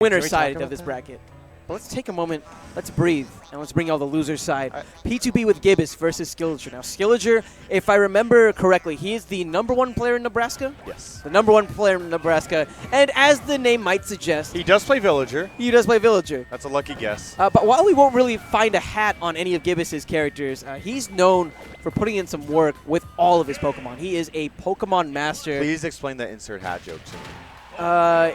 winner side of this bracket. But let's take a moment, let's breathe, and let's bring all the losers side. P2P with Gibus versus Skillager. Now, Skillager, if I remember correctly, he is the #1 player in Nebraska? Yes. The #1 player in Nebraska. And as the name might suggest, he does play Villager. He does play Villager. That's a lucky guess. But while we won't really find a hat on any of Gibus's characters, he's known for putting in some work with all of his Pokemon. He is a Pokemon master. Please explain the insert hat joke to me.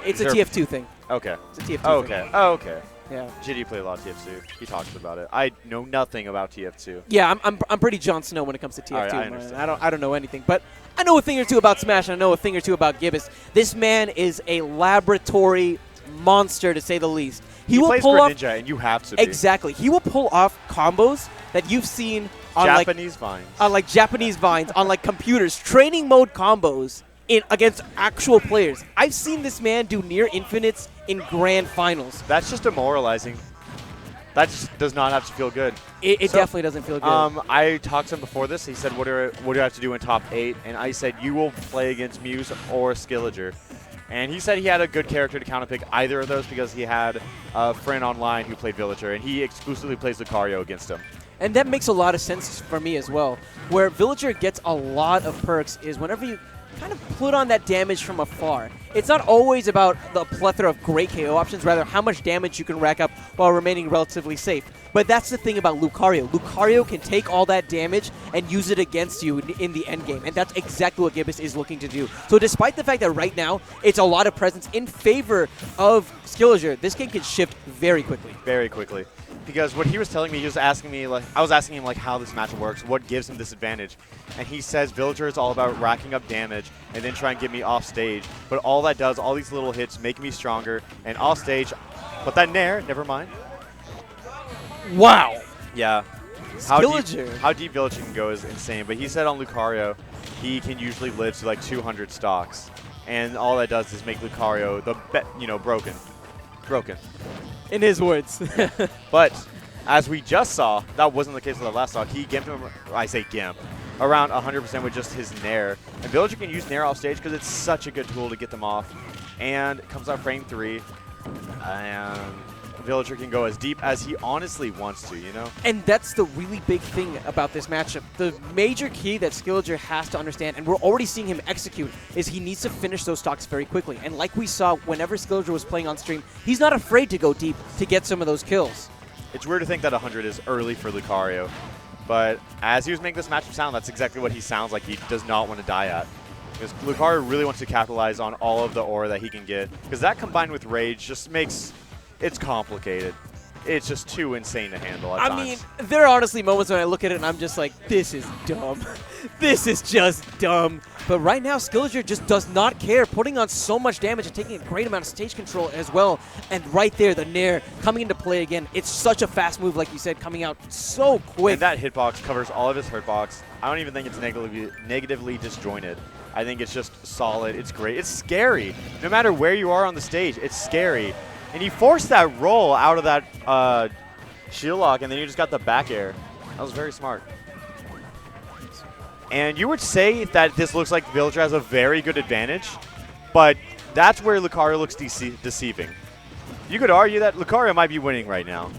It's a TF2 thing. Okay. It's a TF2 okay. thing. Oh, okay. Yeah. GD played a lot of TF2. He talks about it. I know nothing about TF2. Yeah, I'm pretty Jon Snow when it comes to TF2. Right, I man. understand. I don't know anything, but I know a thing or two about Smash, and I know a thing or two about Gibus. This man is a laboratory monster, to say the least. He will plays pull Greninja, off and you have to be. Exactly. He will pull off combos that you've seen on Japanese vines. On like Japanese vines, on like computers, training mode combos against actual players. I've seen this man do near infinites in grand finals. That's just demoralizing. That just does not have to feel good. It definitely doesn't feel good. I talked to him before this. He said, what do I have to do in top 8? And I said, you will play against Muse or Skillager. And he said he had a good character to counterpick either of those because he had a friend online who played Villager, and he exclusively plays Lucario against him. And that makes a lot of sense for me as well. Where Villager gets a lot of perks is whenever you kind of put on that damage from afar. It's not always about the plethora of great KO options, rather how much damage you can rack up while remaining relatively safe. But that's the thing about Lucario. Lucario can take all that damage and use it against you in the endgame, and that's exactly what Gibus is looking to do. So despite the fact that right now it's a lot of presence in favor of Skillager, this game can shift very quickly. Very quickly. Because what he was telling me, he was asking me, like, I was asking him, like, how this matchup works, what gives him this advantage. And he says Villager is all about racking up damage and then try and get me off stage. But all that does, all these little hits make me stronger. And off stage, but that Nair, never mind. Wow. Yeah. Skillager. How deep Villager can go is insane. But he said on Lucario, he can usually live to like 200 stocks. And all that does is make Lucario broken. Broken. In his words. But as we just saw, that wasn't the case with the last stock. He gimped him, I say gimp, around 100% with just his Nair. And Villager can use Nair off stage because it's such a good tool to get them off. And comes out frame 3. And Villager can go as deep as he honestly wants to, you know? And that's the really big thing about this matchup. The major key that Skillager has to understand, and we're already seeing him execute, is he needs to finish those stocks very quickly. And like we saw whenever Skillager was playing on stream, he's not afraid to go deep to get some of those kills. It's weird to think that 100 is early for Lucario. But as he was making this matchup sound, that's exactly what he sounds like he does not want to die at. Because Lucario really wants to capitalize on all of the aura that he can get. Because that combined with Rage just makes... It's complicated. It's just too insane to handle at times. I mean, there are honestly moments when I look at it and I'm just like, this is dumb. This is just dumb. But right now, Skillager just does not care, putting on so much damage and taking a great amount of stage control as well. And right there, the Nair coming into play again. It's such a fast move, like you said, coming out so quick. And that hitbox covers all of his hitbox. I don't even think it's negatively disjointed. I think it's just solid. It's great. It's scary. No matter where you are on the stage, it's scary. And he forced that roll out of that shield lock, and then you just got the back air. That was very smart. And you would say that this looks like Villager has a very good advantage, but that's where Lucario looks deceiving. You could argue that Lucario might be winning right now.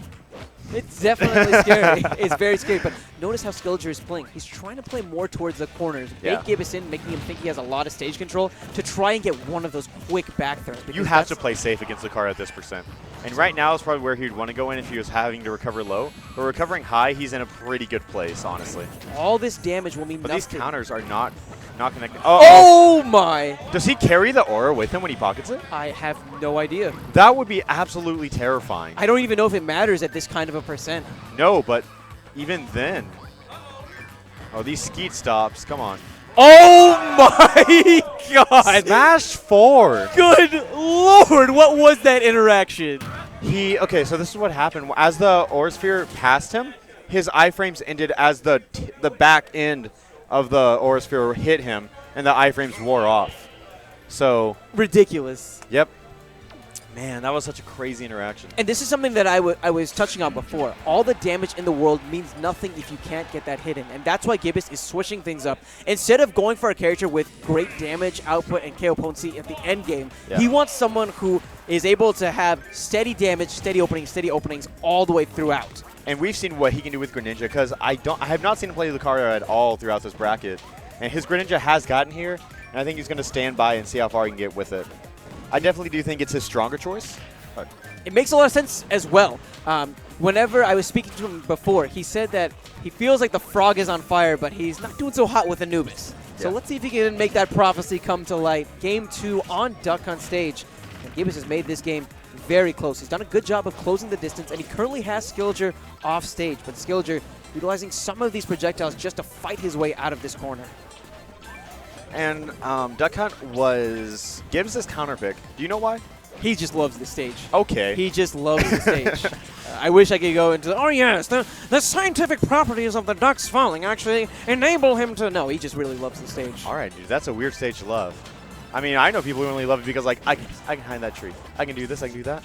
It's definitely scary. It's very scary. But notice how Skillager is playing. He's trying to play more towards the corners. Yeah. Bait Gibus in, making him think he has a lot of stage control to try and get one of those quick back throws. You have to play safe against Lucario at this %. And right now is probably where he'd want to go in if he was having to recover low. But recovering high, he's in a pretty good place, honestly. All this damage will mean but nothing. These counters are not connected. Oh my! Does he carry the aura with him when he pockets it? I have no idea. That would be absolutely terrifying. I don't even know if it matters at this kind of a %. No, but even then. Oh, these skeet stops. Come on. Oh my god! Smash 4. Good lord, what was that interaction? Okay, so this is what happened. As the Aura Sphere passed him, his iframes ended as the back end of the Aura Sphere hit him, and the iframes wore off. So ridiculous. Yep. Man, that was such a crazy interaction. And this is something that I was touching on before. All the damage in the world means nothing if you can't get that hidden. And that's why Gibus is switching things up. Instead of going for a character with great damage output and KO potency at the end game, he wants someone who is able to have steady damage, steady openings all the way throughout. And we've seen what he can do with Greninja, because I have not seen him play Lucario at all throughout this bracket. And his Greninja has gotten here, and I think he's going to stand by and see how far he can get with it. I definitely do think it's his stronger choice. It makes a lot of sense as well. Whenever I was speaking to him before, he said that he feels like the frog is on fire, but he's not doing so hot with Anubis. So let's see if he can make that prophecy come to light. Game 2 on Duck Hunt stage. And Gibus has made this game very close. He's done a good job of closing the distance, and he currently has Skillager off stage. But Skillager utilizing some of these projectiles just to fight his way out of this corner. And Duck Hunt was Gibbs' counter pick. Do you know why? He just loves the stage. Okay. He just loves the stage. I wish I could go into, oh yes, the scientific properties of the ducks falling actually enable him to, no, he just really loves the stage. All right, dude, that's a weird stage to love. I mean, I know people who only love it because, like, I can hide that tree. I can do this, I can do that.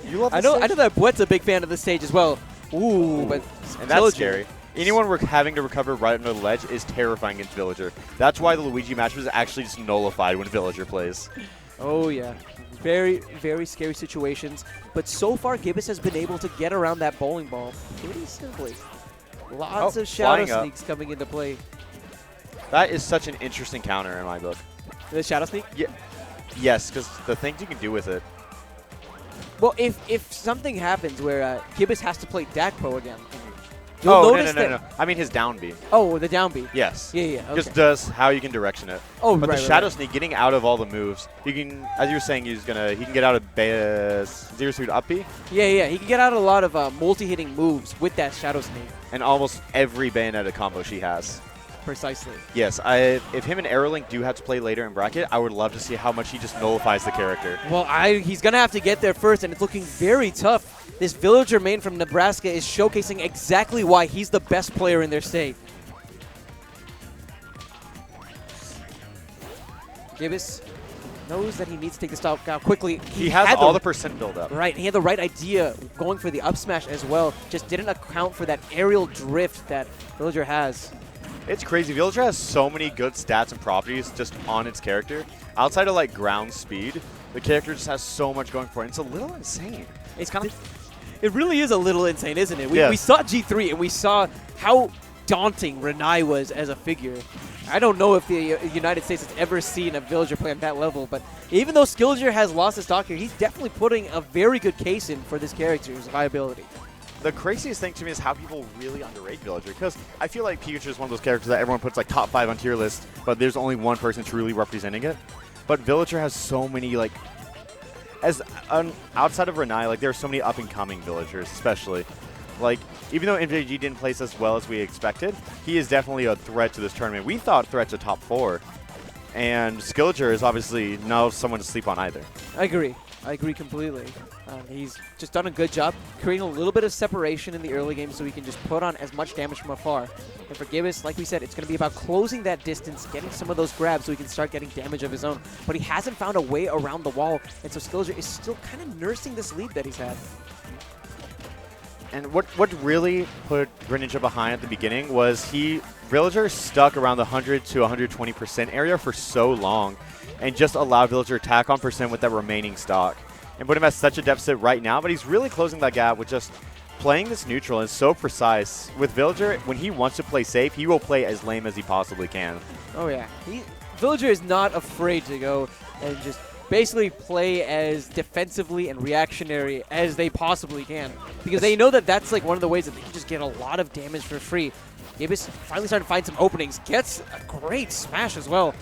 You love the stage? I know that Bwett's a big fan of the stage as well. Ooh. But and that's scary. Anyone having to recover right under the ledge is terrifying against Villager. That's why the Luigi match was actually just nullified when Villager plays. Oh, yeah. Very, very scary situations. But so far, Gibus has been able to get around that bowling ball pretty simply. Lots of shadow sneaks coming into play. That is such an interesting counter in my book. The shadow sneak? Yeah. Yes, because the things you can do with it. Well, if something happens where Gibus has to play Dak Pro again, no. I mean his down B. Oh, the down B. Yes. Yeah. Okay. Just does how you can direction it. Oh, but the shadow sneak, getting out of all the moves, you can, as you were saying, he can get out of zero suit up B. Yeah. He can get out a lot of multi-hitting moves with that shadow sneak. And almost every Bayonetta combo she has. Precisely. Yes, if him and Aerolink do have to play later in bracket, I would love to see how much he just nullifies the character. Well, he's going to have to get there first, and it's looking very tough. This Villager main from Nebraska is showcasing exactly why he's the best player in their state. Gibus knows that he needs to take the stock out quickly. He has all the percent build up. Right, he had the right idea going for the up smash as well. Just didn't account for that aerial drift that Villager has. It's crazy. Villager has so many good stats and properties just on its character. Outside of like ground speed, the character just has so much going for it. It's a little insane. It's kind of... It really is a little insane, isn't it? Yes. We saw G3, and we saw how daunting Renai was as a figure. I don't know if the United States has ever seen a Villager play on that level, but even though Skillager has lost his stock here, he's definitely putting a very good case in for this character's viability. The craziest thing to me is how people really underrate Villager, because I feel like Pikachu is one of those characters that everyone puts like top 5 on tier list, but there's only one person truly representing it. But Villager has so many, like, outside of Renai, like, there are so many up-and-coming Villagers, especially. Like, even though MJG didn't place as well as we expected, he is definitely a threat to this tournament. We thought threat to top 4, and Skillager is obviously not someone to sleep on either. I agree completely. He's just done a good job creating a little bit of separation in the early game so he can just put on as much damage from afar. And for Gibus, like we said, it's going to be about closing that distance, getting some of those grabs so he can start getting damage of his own. But he hasn't found a way around the wall, and so Skillager is still kind of nursing this lead that he's had. And what really put Greninja behind at the beginning was Villager stuck around the 100 to 120% area for so long and just allowed Villager attack on percent with that remaining stock. And put him at such a deficit right now, but he's really closing that gap with just playing this neutral and so precise. With Villager, when he wants to play safe, he will play as lame as he possibly can. Oh yeah, Villager is not afraid to go and just basically play as defensively and reactionary as they possibly can, because they know that that's like one of the ways that they can just get a lot of damage for free. Gibus finally starting to find some openings, gets a great smash as well.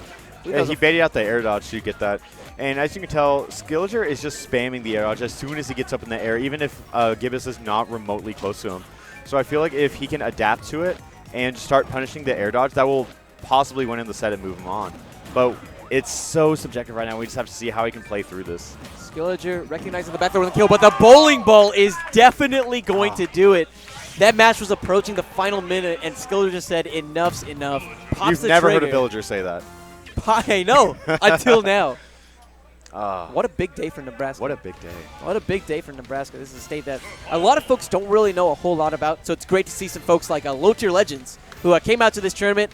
Yeah, he baited out the air dodge to get that. And as you can tell, Skillager is just spamming the air dodge as soon as he gets up in the air, even if Gibus is not remotely close to him. So I feel like if he can adapt to it and start punishing the air dodge, that will possibly win him the set and move him on. But it's so subjective right now. We just have to see how he can play through this. Skillager recognizing the back throw with the kill, but the bowling ball is definitely going to do it. That match was approaching the final minute, and Skillager just said, enough's enough. Pops You've the never trigger. heard a Villager say that. I know, until now. What a big day for Nebraska. What a big day. What a big day for Nebraska. This is a state that a lot of folks don't really know a whole lot about, so it's great to see some folks like Low Tier Legends who came out to this tournament,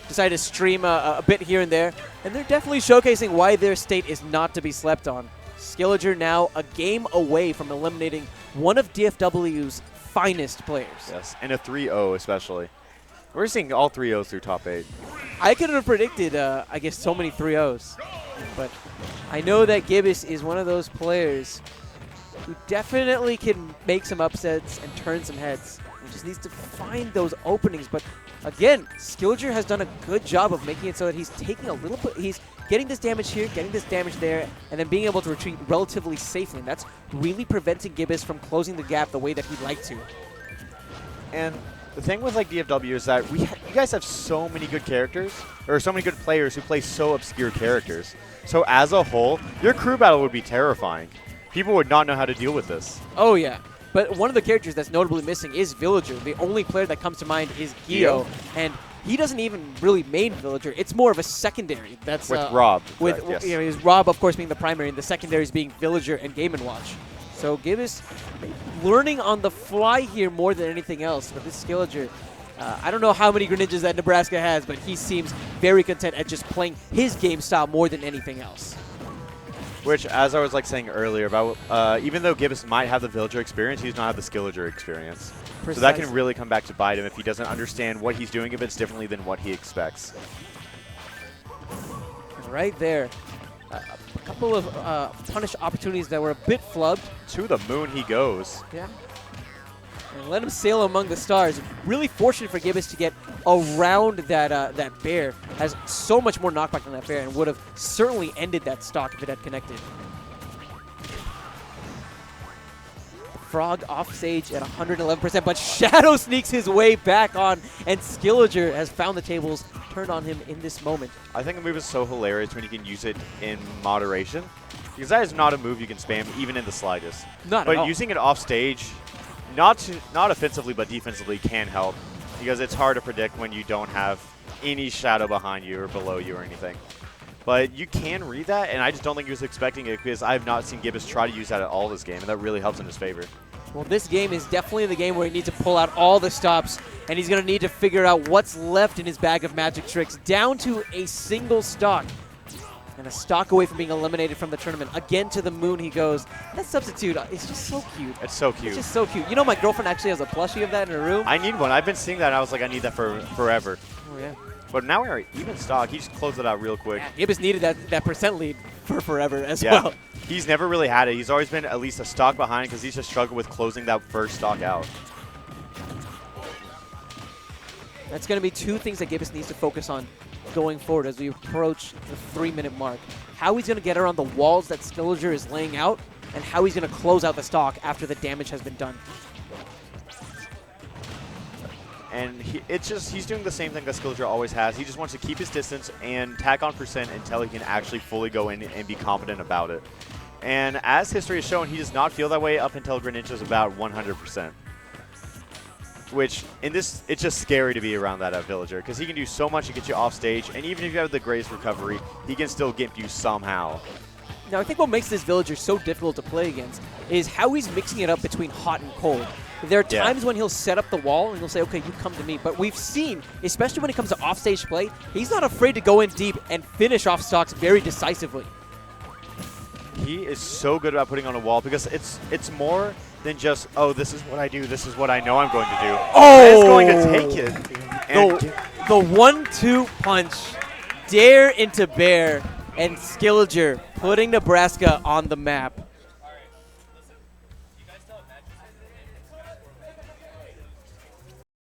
decided to stream a bit here and there, and they're definitely showcasing why their state is not to be slept on. Skillager now a game away from eliminating one of DFW's finest players. Yes, and a 3-0 especially. We're seeing all 3-0s through top 8. I could have predicted, I guess, so many 3-0s, but I know that Gibus is one of those players who definitely can make some upsets and turn some heads. He just needs to find those openings. But again, Skillager has done a good job of making it so that he's taking a little bit, he's getting this damage here, getting this damage there, and then being able to retreat relatively safely. And that's really preventing Gibus from closing the gap the way that he'd like to. And the thing with like DFW is that you guys have so many good characters, or so many good players who play so obscure characters. So as a whole, your crew battle would be terrifying. People would not know how to deal with this. Oh yeah, but one of the characters that's notably missing is Villager. The only player that comes to mind is Gio, and he doesn't even really main Villager. It's more of a secondary. That's with Rob. With correct, yes. His Rob, of course, being the primary, and the secondaries being Villager and Game & Watch. So Gibus learning on the fly here more than anything else. But this Skillager, I don't know how many Greninjas that Nebraska has, but he seems very content at just playing his game style more than anything else. Which, as I was like saying earlier, about even though Gibus might have the Villager experience, he does not have the Skillager experience. Precisely. So that can really come back to bite him if he doesn't understand what he's doing if it's differently than what he expects. Right there. A couple of punish opportunities that were a bit flubbed. To the moon he goes. Yeah. And let him sail among the stars. Really fortunate for Gibus to get around that bear. Has so much more knockback than that bear and would have certainly ended that stock if it had connected. Frog off stage at 111%, but Shadow sneaks his way back on, and Skillager has found the tables turned on him in this moment. I think the move is so hilarious when you can use it in moderation, because that is not a move you can spam even in the slightest. Not at all. But using it off stage, not offensively but defensively, can help, because it's hard to predict when you don't have any shadow behind you or below you or anything. But you can read that, and I just don't think he was expecting it, because I have not seen Gibus try to use that at all this game, and that really helps in his favor. Well, this game is definitely the game where he needs to pull out all the stops, and he's going to need to figure out what's left in his bag of magic tricks, down to a single stock. And a stock away from being eliminated from the tournament. Again to the moon he goes. That substitute is just so cute. It's so cute. It's just so cute. You know, my girlfriend actually has a plushie of that in her room. I need one. I've been seeing that, and I was like, I need that for forever. Oh, yeah. But now we're even stock. He just closed it out real quick. Yeah, Gibus needed that percent lead for forever as Yeah. well. He's never really had it. He's always been at least a stock behind, because he's just struggled with closing that first stock out. That's going to be two things that Gibus needs to focus on going forward as we approach the 3-minute mark. How he's going to get around the walls that Skillager is laying out, and how he's going to close out the stock after the damage has been done. And he's doing the same thing that Skillager always has. He just wants to keep his distance and tack on percent until he can actually fully go in and be confident about it. And as history has shown, he does not feel that way up until Greninja's about 100%. Which, in this, it's just scary to be around that at Villager, because he can do so much to get you off stage, and even if you have the greatest recovery, he can still get you somehow. Now, I think what makes this Villager so difficult to play against is how he's mixing it up between hot and cold. There are times when he'll set up the wall and he'll say, okay, you come to me. But we've seen, especially when it comes to offstage play, he's not afraid to go in deep and finish off stocks very decisively. He is so good about putting on a wall, because it's more than just, oh, this is what I do, this is what I know I'm going to do. Oh! He's going to take it. And The 1-2 punch, dare into bear, and Skillager putting Nebraska on the map.